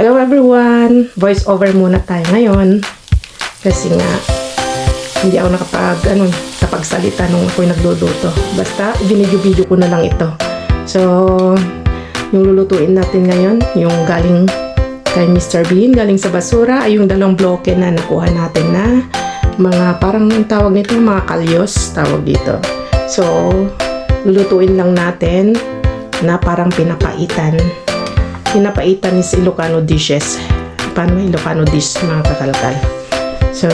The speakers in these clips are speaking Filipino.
Hello everyone! Voice over muna tayo ngayon. Kasi nga, hindi ako nakapagsalita nung ako'y nagluluto. Basta, binidyo-video ko na lang ito. So, yung lulutuin natin ngayon, yung galing kay Mr. Bean, galing sa basura, ay yung dalawang bloke na nakuha natin na mga, parang tawag nito, mga kalyos, tawag dito. So, lulutuin lang natin na parang pinapaitan. Pinapaitan is Ilocano dishes. Paano Ilocano dish, mga kakalkal? So,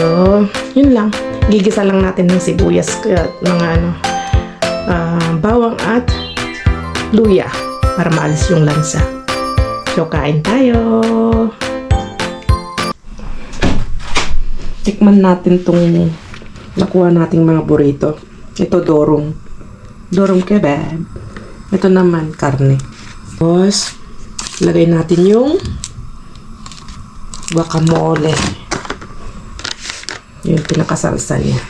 yun lang. Gigisa lang natin ng sibuyas, mga bawang at luya para maalis yung lansa. So, kain tayo. Tikman natin tong nakuha nating mga burrito. Ito dorong. Dorong kebab. Ito naman karne. Tapos, lagay natin yung guacamole. Yung pinakasalsa niya.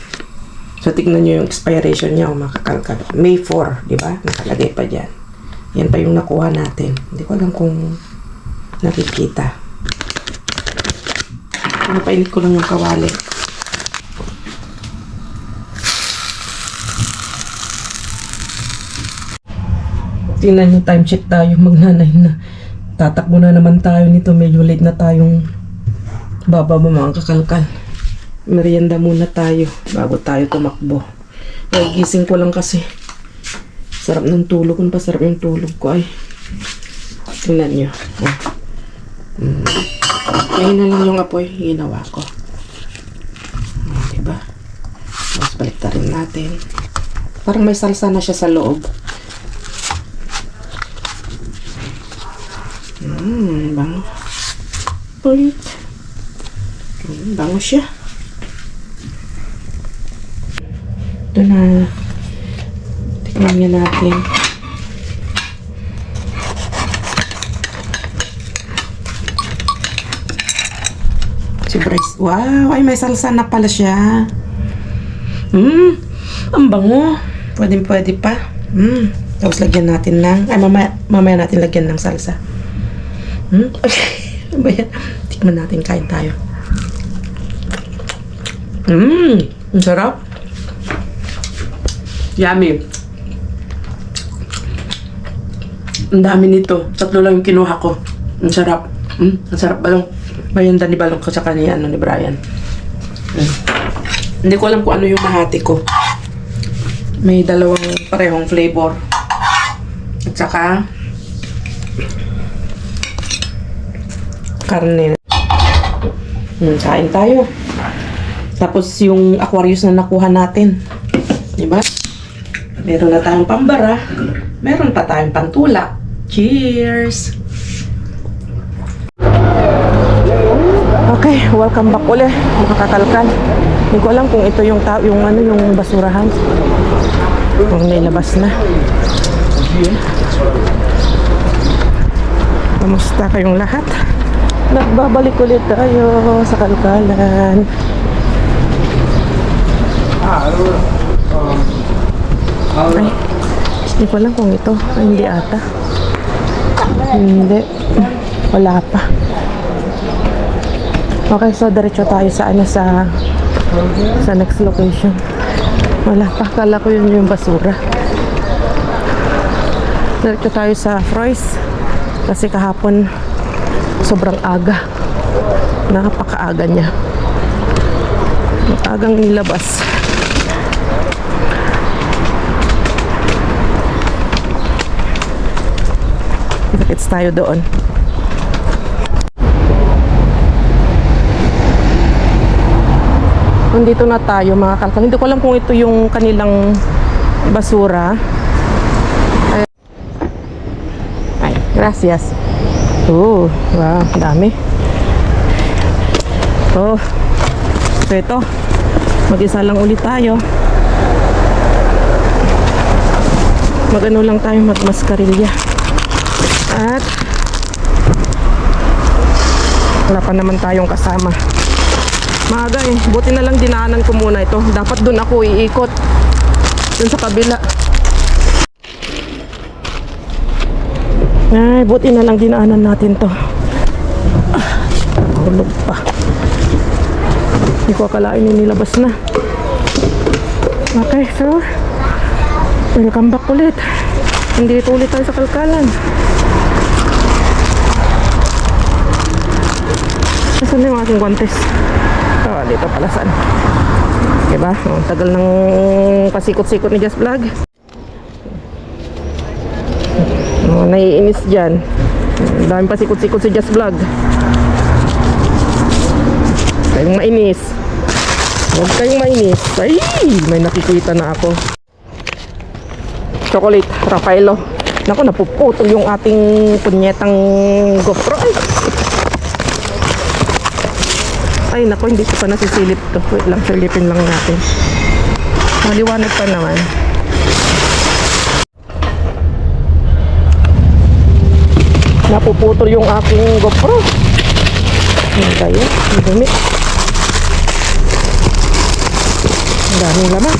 So, tignan nyo yung expiration niya, makakalkal. May 4, di ba? Nakalagay pa dyan. Yan pa yung nakuha natin. Hindi ko alam kung nakikita. Napainit ko lang yung kawali. Tingnan nyo, time check tayo. Magnanay na. Tatakbo na naman tayo nito. Medyo late na tayong bababa, mga kakalkal. Merienda muna tayo bago tayo tumakbo. Ay, gising ko lang kasi. Sarap ng tulog. Kung pasarap yung tulog ko ay. Tingnan nyo. Ngayon na lang yung apoy. Ginawa ko. Diba? Tapos balik na rin natin. Parang may salsa na siya sa loob. Bango. Ulit. Bango siya. Ito na. Tignan niya natin. Si Bryce. Wow! Ay, may salsa na pala siya. Ang bango. Pwede pa. Tapos lagyan natin ng, ay mamaya natin lagyan ng salsa. Ano ba yan? Tikman natin, kain tayo. Ang sarap. Yummy. Ang dami nito. 3 lang yung kinuha ko. Ang sarap. Ang sarap balong. Bayanda ni Balong ko sa kanya, ni Brian. Hindi ko alam kung ano yung mahati ko. May dalawang parehong flavor. At saka karne. Kain tayo. Tapos yung Aquarius na nakuha natin. Diba? Meron na tayong pambara. Meron pa tayong pantula. Cheers! Okay, welcome back ulit, mga kakalkal. Hindi ko alam kung ito yung basurahan. Kung nailabas na. Kamusta kayong lahat? Nagbabalik ulit tayo sa kalkalan. Ay, hindi ko alam kung ito. Ay, hindi ata. Hindi. Wala pa. Okay, so diretso tayo sa sa next location. Wala pa. Kala ko yun yung basura. Diretso tayo sa Froy's. Kasi kahapon sobrang aga. Napakaaga niya. Agang nilabas. Tickets tayo doon. Nandito na tayo, mga kalkal. Hindi ko alam kung ito yung kanilang basura. Ay, gracias. Oh, wow, dami. Oh, so ito, mag-isa lang ulit tayo. Mag-ano lang tayo, magmaskarilya. At wala pa naman tayong kasama. Maaga eh, buti na lang dinaanan ko muna ito. Dapat dun ako iikot. Dun sa kabila. Ay, buti na lang dinaanan natin to. Hulog pa. Hindi ko akalain nilabas na. Okay, so welcome back ulit. Nandito ulit tayo sa kalkalan. Nasaan na yung aking guantes? Dito pala saan. Diba? Tagal ng pasikot-sikot ni Just Vlog. Naiinis dyan. Daming pasikot-sikot si Just Vlog. Kayong mainis. Huwag kayong mainis. Ay, may nakikita na ako. Chocolate, Raffaello. Naku, napuputol yung ating punyetang GoPro. Ay, naku, hindi ko pa nasisilip to. Wait lang, silipin lang natin. Maliwanag pa naman. Napuputol yung aking GoPro. Ano tayo? Ang dumi. Ang daming laman.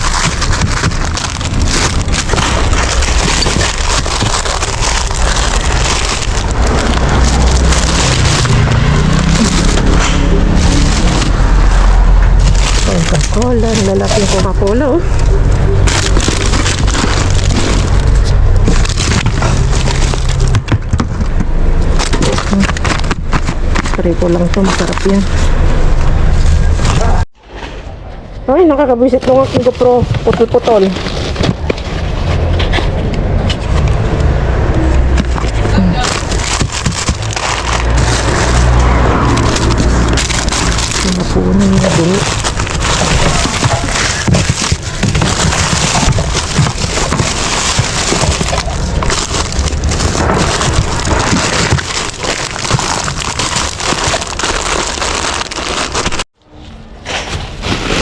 Coca-Cola, lalaking Coca-Cola oh. Try ko lang ito, masarap yan. Ay, nakakabisit nung aking GoPro. Putol-putol. Napunan na dumi.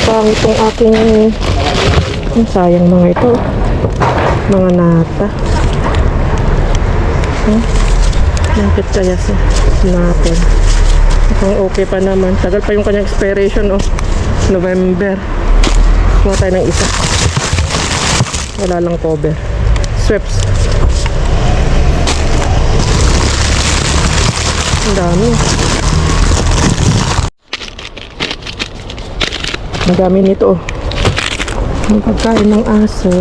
Pangit itong aking sayang mga ito, mga nata. Bakit kaya sa natin? Mukhang okay pa naman. Tagal pa yung kanyang expiration oh. November. Kuha tayo ng isa. Wala lang cover. Sweps. Ang dami. Madami nito oh. Ang pagkain ng aso.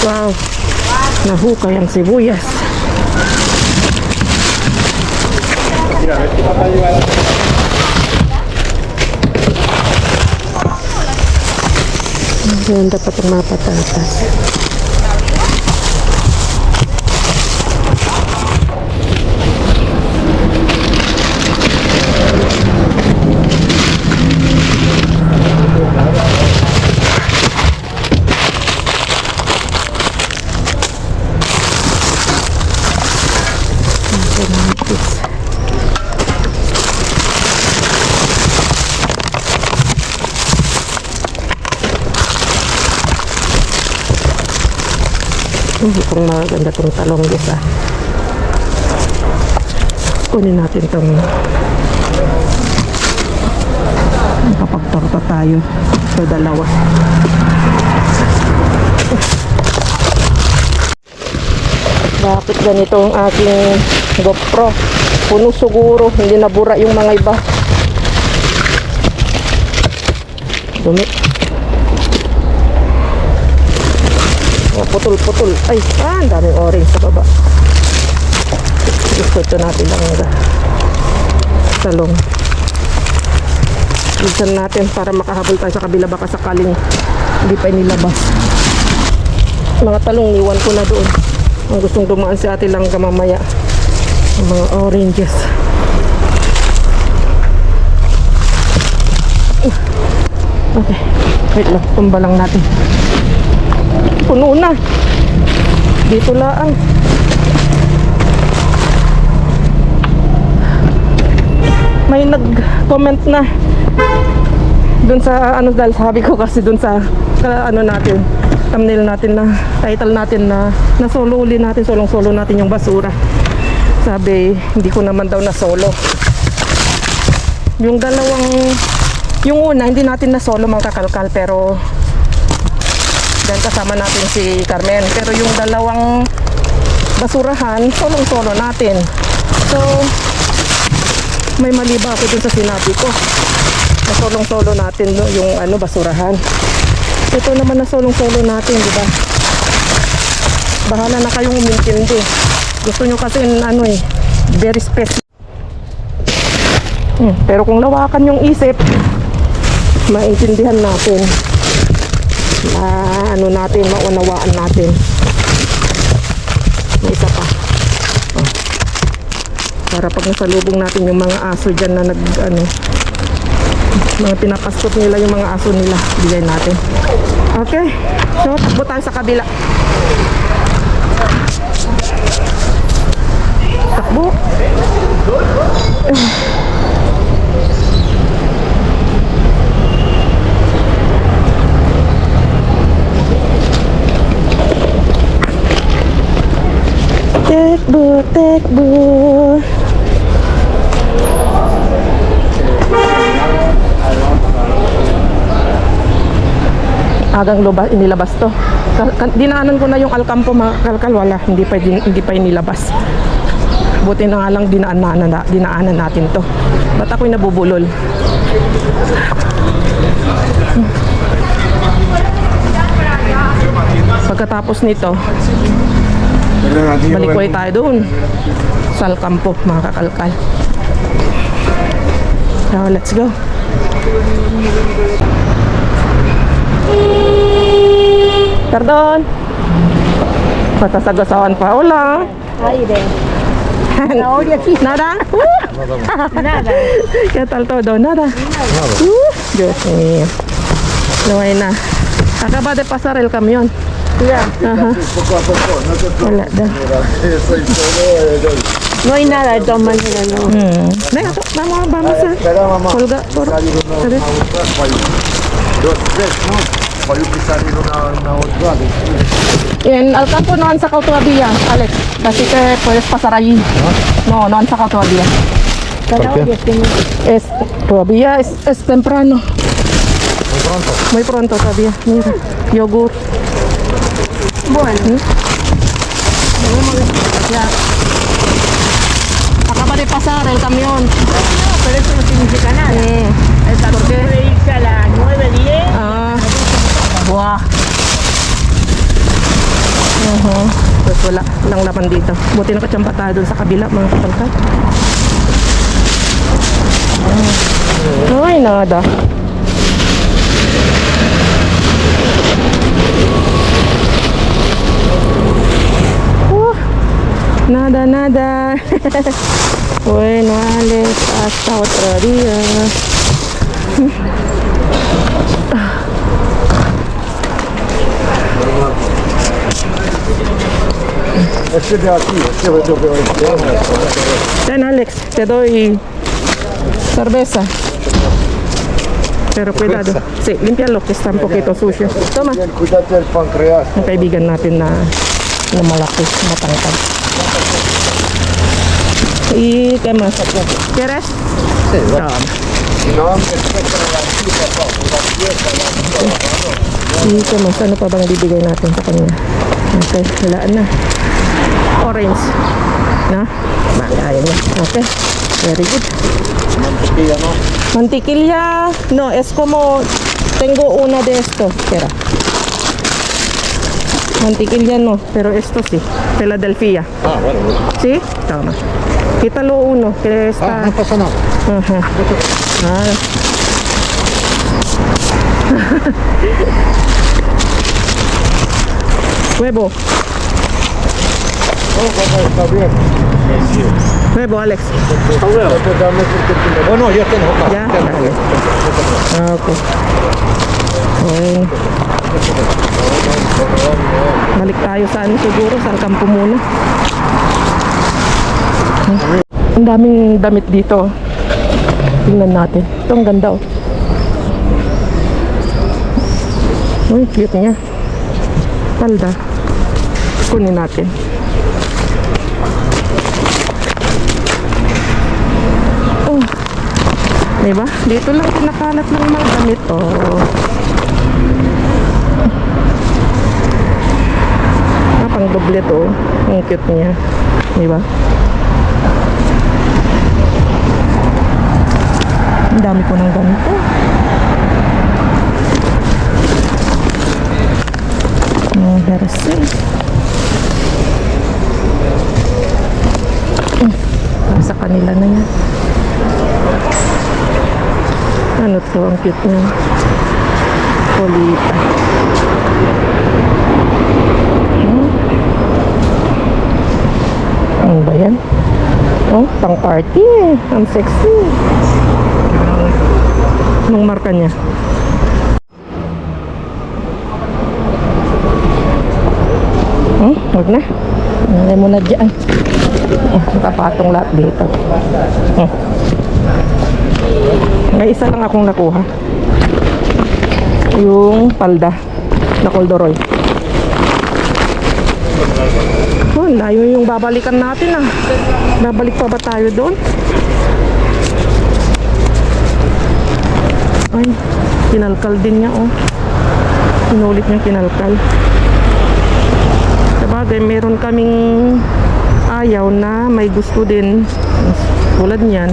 Wow. Nahukay ang sibuyas. Ngayon dapat ang mga patatas. Kung maganda itong talong gisa, kunin natin itong kapagtorta tayo sa dalawa. Bakit ganito ang aking GoPro? Puno siguro, hindi nabura yung mga iba. Dumi. Putol-putol. Ay, ang daming orange sa baba. Gusto ito natin lang talong. Bilisan natin para makahabol tayo sa kabila, baka sakaling hindi pa inilabas. Mga talong niwan ko na doon. Ang gustong dumaan si ate lang kamamaya. Ang mga oranges. Okay, wait lang, tumba lang natin. Puno na. Dito lang. May nag-comment na dun sa ano, dahil sabi ko kasi dun sa ano natin, thumbnail natin na, title natin na solo uli natin, solo natin yung basura. Sabi, hindi ko naman daw na solo. Yung yung una, hindi natin na solo mga kakalkal, pero dahil kasama natin si Carmen. Pero yung dalawang basurahan, solo natin. So, may mali ba ako dun sa sinabi ko? Na solo natin yung basurahan. Ito naman na solo natin, di ba? Bahala na kayong umintindi. Gusto nyo kasi very specific. Pero kung lawakan yung isip, maintindihan natin. Maunawaan natin. May isa pa. Para pag nasalubong natin yung mga aso dyan na mga pinapaskot nila yung mga aso nila, bigay natin. Okay, so takbo tayo sa kabila. Takbo. Tekbo. Agang inilabas to. Dinaanan ko na yung Alcampo mga kalkal, wala, hindi pa inilabas. Buti na nga lang dinaanan natin to. Ba't ako'y nabubulol? Pagkatapos nito, balik ulit tayo doon sa Alcampo mga kakalkal. So let's go. Pardon. Pasasagasawan pa. Hola. Ahí de. Ahora aquí. Nada. Nada. ¿Qué tal todo? Nada. Dios mío. No hay nada. Acaba de pasar el camión. Ya. Ajá. Poco a poco, no te Hola. preocupes. Soy solo. No hay nada de todas maneras, no. Venga, vamos a Espera, mamá. colgar por. Salir una otra, dos, tres, ¿no? Para yo salir una otra. En Alcampo no han sacado todavía, Alex. Así que puedes pasar allí. No han sacado todavía. Cada ¿Por qué? día tiene. Todavía es temprano. Muy pronto todavía. Mira, yogur. Bueno. Debemos de. Ya. Acaba de pasar el camión. No, pero eso no significa nada. El camión ¿Por qué? puede irse a las 9, 10. Ah, buah. Pues walang laman dito. Buti nakachamba tayo dun sa kabila mga kapalkat. Ay, nada. Nada. Bueno, Alex, hasta otro día. Este de aquí, este yo veo Ten, Alex, te doy cerveza. Pero cuidado. Sí, límpialo que está un poquito sucio. Toma. bien, cuídate del páncreas. Ang kaibigan natin na malaki, matangkad. ¿Y qué más? ¿Quieres? Sí, Toma. no, después para la chica, por la fiesta, ¿Y qué más? Ano pa bang bibigay natin sa kanya? Okay, wala na. Orange. Na? Ayaw niya. Okay, very good. mantequilla, ¿no? Mantequilla, no, es como, tengo una de esto, espera. Mantequilla no, pero esto sí, Philadelphia. Ah, bueno. ¿Sí? Toma. Quítalo uno, que está... no pasa nada. Ajá. Nada. Huevo. Está bien. Huevo, Alex. Bueno, ya tengo acá. Ya, dale. Ah, ok. Bueno. Balik tayo sa ano siguro, sa Alcampo muna. Ang daming damit dito. Tingnan natin. Ito ang ganda oh. Uy, cute niya. Palda. Kunin natin. Oh. Diba? Dito lang pinakalat ng mga damit. Oh. Pang doble to. Ang cute niya. Diba? Ang dami ko ng ganito. Heresy. Nasa kanila na yan. Ano to? Ang cute niya. Polita. Ano ba yan? Oh, pang party eh. Ang sexy. Anong marka niya? Huwag na. Nalay mo na dyan. Nakapatong lahat dito. May isa lang akong nakuha. Yung palda na corduroy. Oh, layo yung babalikan natin ah. Babalik pa ba tayo doon? Ay, kinalkal din niya oh. Sinulit niya kinalkal. Sabagay, meron kaming ayaw na may gusto din. Tulad niyan.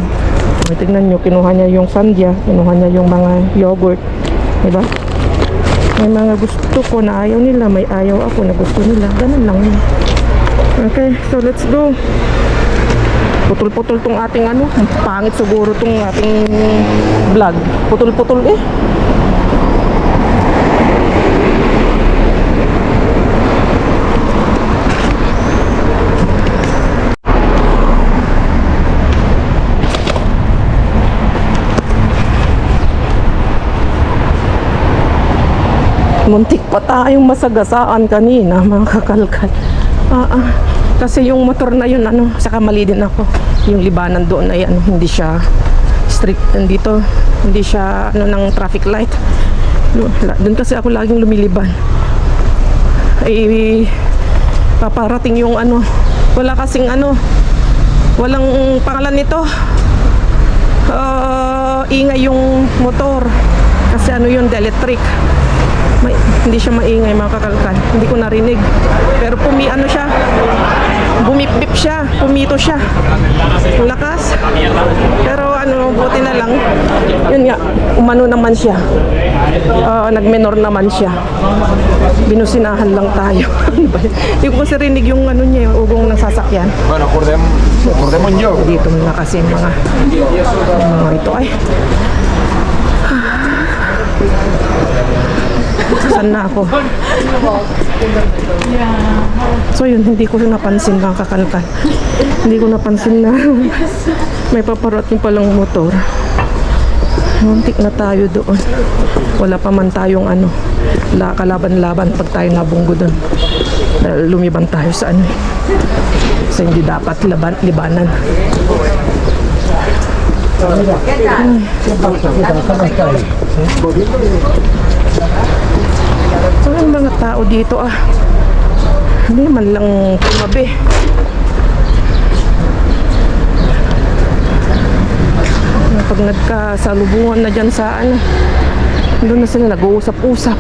Tignan nyo, kinuha niya yung sandya, kinuha niya yung mga yogurt. Diba? May mga gusto ko na ayaw nila, may ayaw ako na gusto nila. Ganun lang yun. Okay, so let's go. Putol-putol tong ating ano. Pangit siguro tong ating vlog. Putol-putol eh. Muntik pa tayong masagasaan kanina, mga kakalkal. Kasi yung motor na yun, ano, saka mali din ako. Yung libanan doon ay ano, hindi siya strict dito. Hindi siya ano ng traffic light. Doon kasi ako laging lumiliban. Ay paparating yung ano, wala kasing ano, walang pangalan nito. Ingay yung motor. Kasi ano yun, electric. Hindi siya maingay mga kakalkal. Hindi ko narinig. Pero ano siya, bumipbip siya, pumito siya. Ang lakas. Pero ano, buti na lang. Yun nga, umano naman siya. Nagmenor naman siya. Binusinahan lang tayo. Hindi ko kasi rinig yung ano niya, yung ugong ng sasakyan. Bueno, acordemos yo. Dito na kasi mga ito ay. Saan na ako? So yun, hindi ko napansin mga kakalkal. Hindi ko napansin na may paparating palang motor. Muntik na tayo doon. Wala pa man tayong ano, kalaban-laban pag tayo nabunggo doon. Dahil lumiban tayo sa ano. Kasi hindi dapat libanan. So yung mga tao dito hindi man lang tumabi. Pag nagkasalubungan na dyan sa ano, doon na sila nag-uusap-usap.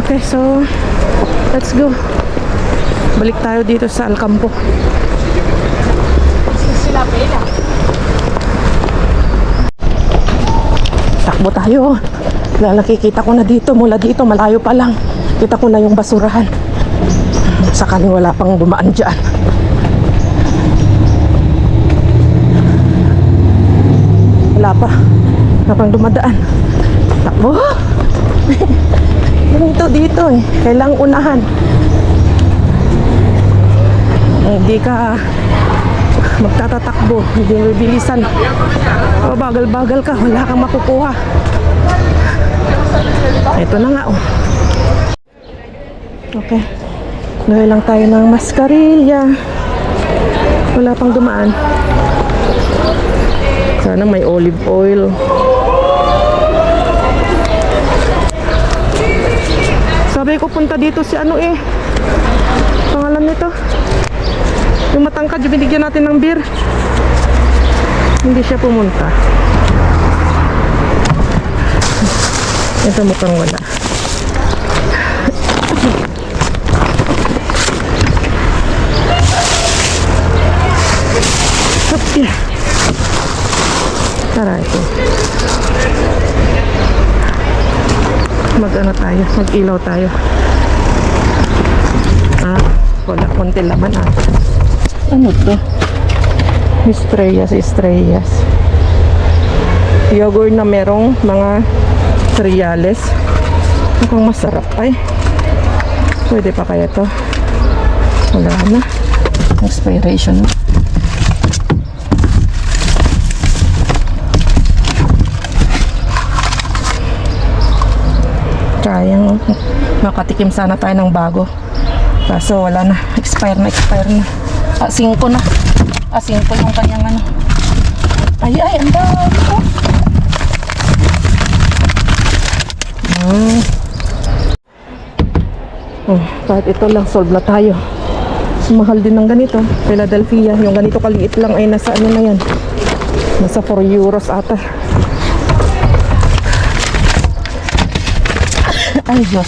Okay, so let's go. Balik tayo dito sa Alcampo. Takbo tayo. Nakikita ko na dito, mula dito, malayo pa lang. Kita ko na yung basurahan. Sakaling wala pang dumaan dyan. Wala pa. Wala pang dumadaan. Takbo. Ganito dito eh. Kailangang unahan. Hindi ka magtatatakbo, hindi mo bilisan. Bagal-bagal ka, wala kang makukuha. Ito na nga oh. Okay. Gawin lang tayo ng mascarilla. Wala pang dumaan. Sana may olive oil. Sabi ko punta dito si ano eh. Pangalan nito. Yung matangkad, yung binigyan natin ng beer. Hindi siya pumunta. Ito mukhang wala. Okay. Tara ito. Mag-ano tayo? Mag-ilaw tayo. Wala. Konti laman Ano to? Estrellas. Yogurt na merong mga cereales. Mukhang masarap ay. Pwede pa kaya to? Wala na. Expiration na. Sayang, makatikim sana tayo ng bago. Kaso wala na. Expire na. 5 na. 5 yung kanyang ano. Ay, ang dami ko. Kahit ito lang, solve na tayo. Mahal din ng ganito. Philadelphia, yung ganito kaliit lang ay nasa ano na yan. Nasa 4 euros ata. Ay, Diyos.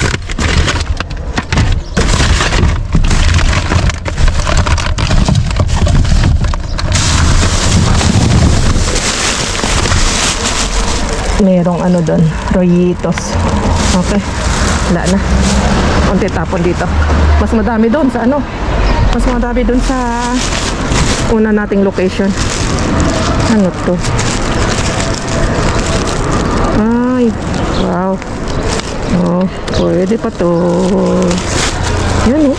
Merong ano doon, rollitos. Okay. Wala na. Konti tapon dito. Mas madami doon sa ano. Mas madami doon sa una nating location. Ano to? Ay, wow. Oh, pwede pa to. Yan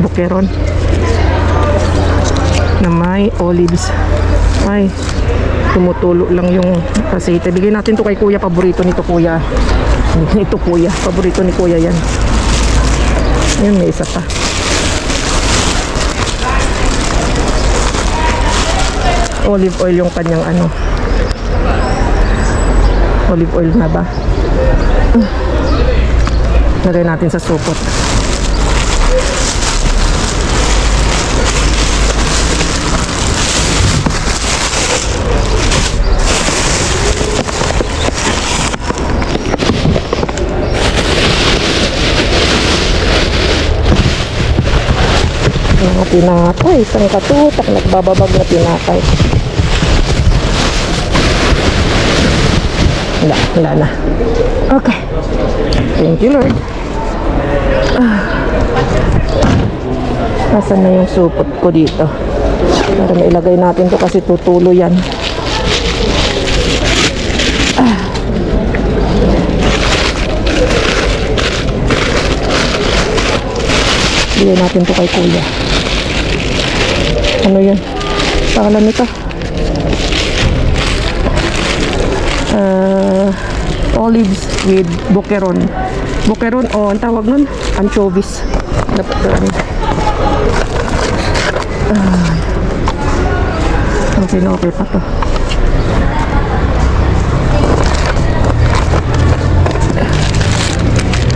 Boqueron na may olives. Ay, tumutulo lang yung aceite. Bigyan natin to kay kuya. Paborito nito kuya. Ito kuya. Paborito ni kuya yan. Ayun, may isa pa. Olive oil yung kanyang ano. Olive oil na ba? Lagay natin sa supot. Mga tinapay, isang katutak, nagbababag na tinapay. Wala na. Okay. Thank you, Lord. Nasaan na yung supot ko dito? Para mailagay natin to kasi tutulo yan. Bigyan natin to kay kuya. Ano yun? Pangalan nito? Olives with boqueron. Boqueron o ang tawag nun? Anchovies. Dapat doon. Okay pa to.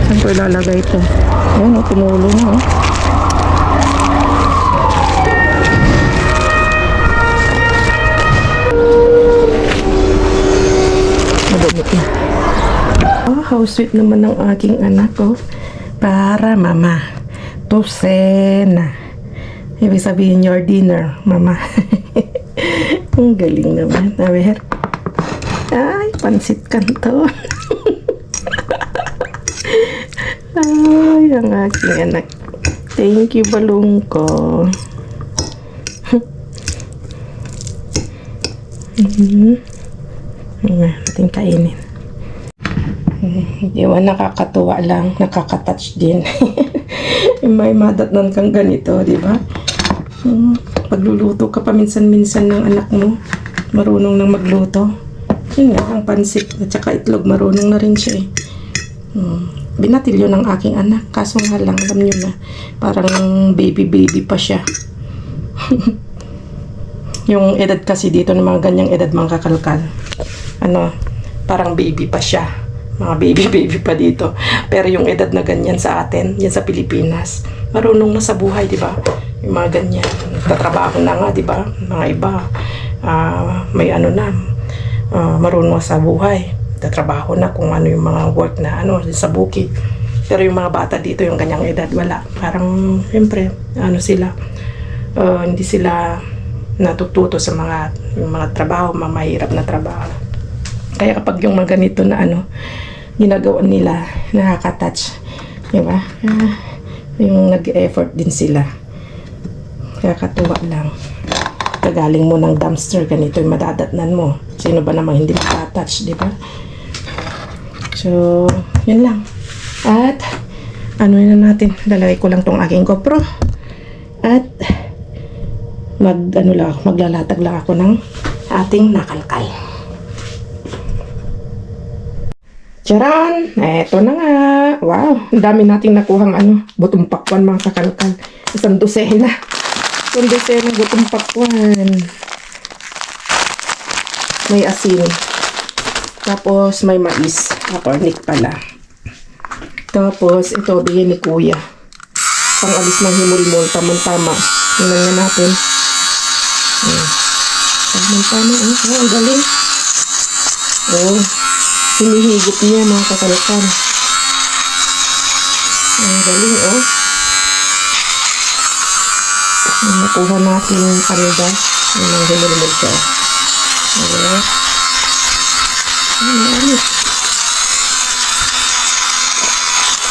Saan ko ilalagay ito? Ayan, tumulo na madumit na. How sweet naman ng aking anak ko. Para mama. Tusena. Ibig sabihin your dinner, mama. Ang galing naman. Naber. Ay, pansit kanto. Ay, ang aking anak. Thank you, balong ko. Natin kainin. Di ba nakakatuwa lang, nakaka-touch din. May madatnan kang ganito, di ba? Pagluluto ka pa minsan-minsan ng anak mo, marunong nang magluto. Yun nga, ang pansit at saka itlog, marunong na rin siya eh. Binatilyo ng aking anak, kaso nga lang, alam nyo na, parang baby pa siya. Yung edad kasi dito ng mga ganyang edad mga kakalkal, ano, parang baby pa siya. mga baby pa dito. Pero yung edad na ganyan sa atin, yan sa Pilipinas, marunong na sa buhay, di ba? Yung mga ganyan, nagtatrabaho na nga, di ba? Mga iba, may ano na, marunong na sa buhay. Tatrabaho na kung ano yung mga work na ano sa bukid. Pero yung mga bata dito, yung ganyang edad, wala. Parang, siyempre, ano sila, hindi sila natututo sa yung mga trabaho, mga mahirap na trabaho. Kaya kapag yung mga ganito na ano, ginagawa nila, nakaka-touch. Diba? Yung nag-effort din sila. Kaya katuwa lang. Kagaling mo ng dumpster, ganito yung madadatnan mo. Sino ba namang hindi makatouch, di ba? So, yun lang. At, ano na natin, lalagay ko lang tong aking GoPro. At, maglalatag lang ako ng ating nakalkal. Charan! Eto na nga. Wow, ang dami nating nakuhang butong pakwan mga kakalkal. Isang dosena gutong pakwan. May asin. Tapos may mais. Cornic pala. Tapos ito, bigyan ni Kuya. Pang-alis ng himulmol. Tama-tama. Tingnan nga natin. Tama-tama. Ang galing. Hinihigit niya mga kakalkan. Ang galing, nakuha natin yung kanida. Yung himulmol siya.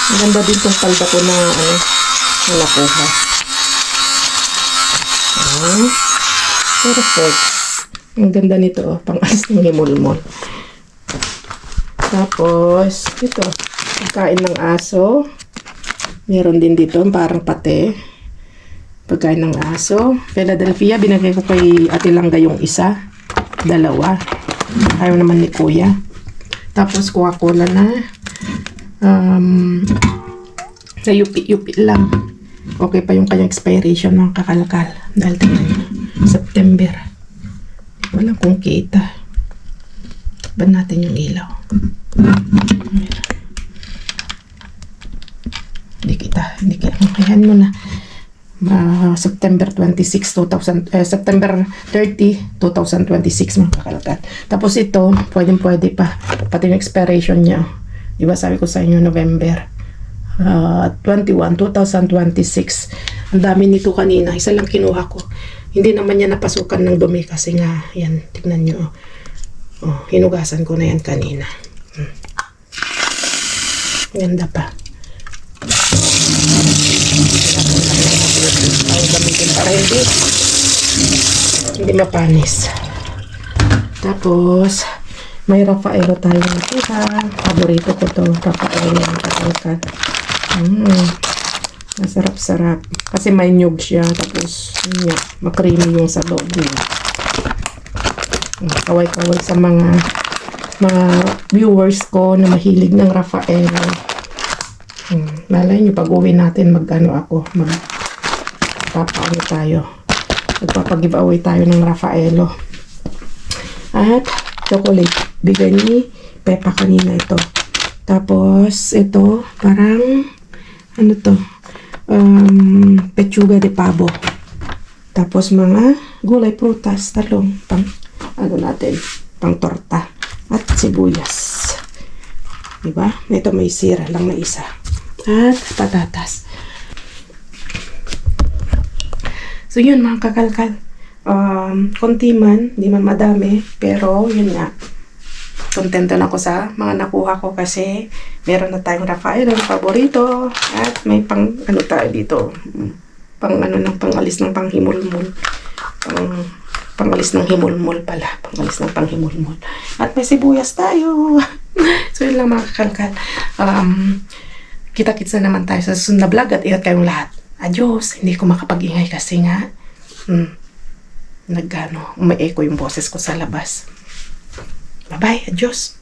Ang ganda din tong palda ko na nakuha. Perfect. Ang ganda nito, pang-alis ng himulmol. Tapos, ito, pagkain ng aso. Meron din dito, parang pate. Pagkain ng aso. Philadelphia, binigay ko kay Ate Langga yung isa. 2. Ayaw naman ni Kuya. Tapos, Coca-Cola na. Sa yupi lang. Okay pa yung kanyang expiration ng kakalkal. Dahil tingnan nyo, September. Walang kung kita. Takban natin yung ilaw. Hindi kita. Ayan mo na. September 30, 2026 mga kakalkal. Tapos ito, pwede pa. Pati yung expiration niya. Diba sabi ko sa inyo, November 21, 2026. Ang dami nito kanina. Isa lang kinuha ko. Hindi naman niya napasukan ng dumi kasi nga, yan, tignan nyo. Hinugasan ko na yan kanina. Ganda pa. Gamitin para hindi mapanis. Tapos, may Raffaello tayo nakita. Paborito ko to, Raffaello ng kakalkan. Masarap-sarap. Kasi may nyug siya. Tapos, makrimi yung sa loob niya. Kaway-kaway sa mga viewers ko na mahilig ng Raffaello. Malay nyo, pag uwi natin, magpapag-giveaway tayo ng Raffaello. At, chocolate. Bigay ni Pepa kanina ito. Tapos, ito, parang, pechuga de pavo. Tapos, mga gulay, prutas, talong, pang torta. At sibuyas. Diba? Ito may sira lang na isa. At patatas. So, yun mga kakalkal. Konti man, di man madami, pero yun nga. Kontento na ako sa mga nakuha ko kasi meron na tayong Raffaello ng paborito at may tayo dito. Pangalis ng panghimulmul. Pangalis ng himulmul pala. Pangalis ng panghimulmul. At may sibuyas tayo. So yun lang mga kakalkal. Kita-kits na naman tayo sa susunod na vlog at ingat kayong lahat. Adios. Hindi ko makapag-ingay kasi nga may echo yung boses ko sa labas. Bye-bye. Adios.